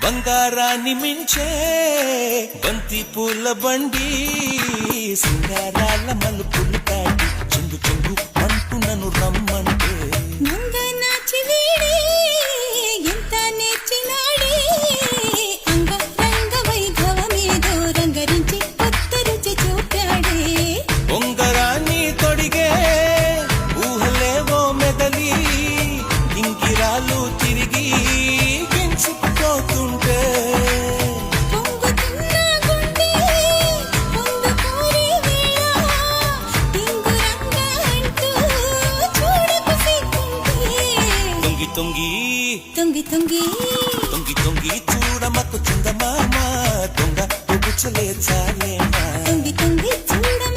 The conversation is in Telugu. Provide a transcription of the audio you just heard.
బంగారాన్ని మించే బంతి పూల బండి సింగారాల మలుపులు దాటి చెంగు చెంగు అంటూ నన్ను రమ్మంటే నంగనాచి వీడే ఎంత నేర్చినాడే అంగరంగ వైభవమేదో రంగరించి కొత్త రుచి చూపాడే ఉంగరాన్ని తొడిగే ఊహలేవో మెదలి ఇంకిరాలు తిరిగి గించుకుపోతుంటే పొంగుతున్న గుండె పొందుకోరే వేళ టింగురంగ అంటూ చూడకు సిగ్గుంటే తొంగి తొంగి తొంగి తొంగి తొంగి తొంగి చూడమకు చిందమామ దొంగ పుచ్చులే చాలేమా తొంగి తొంగి చూడమ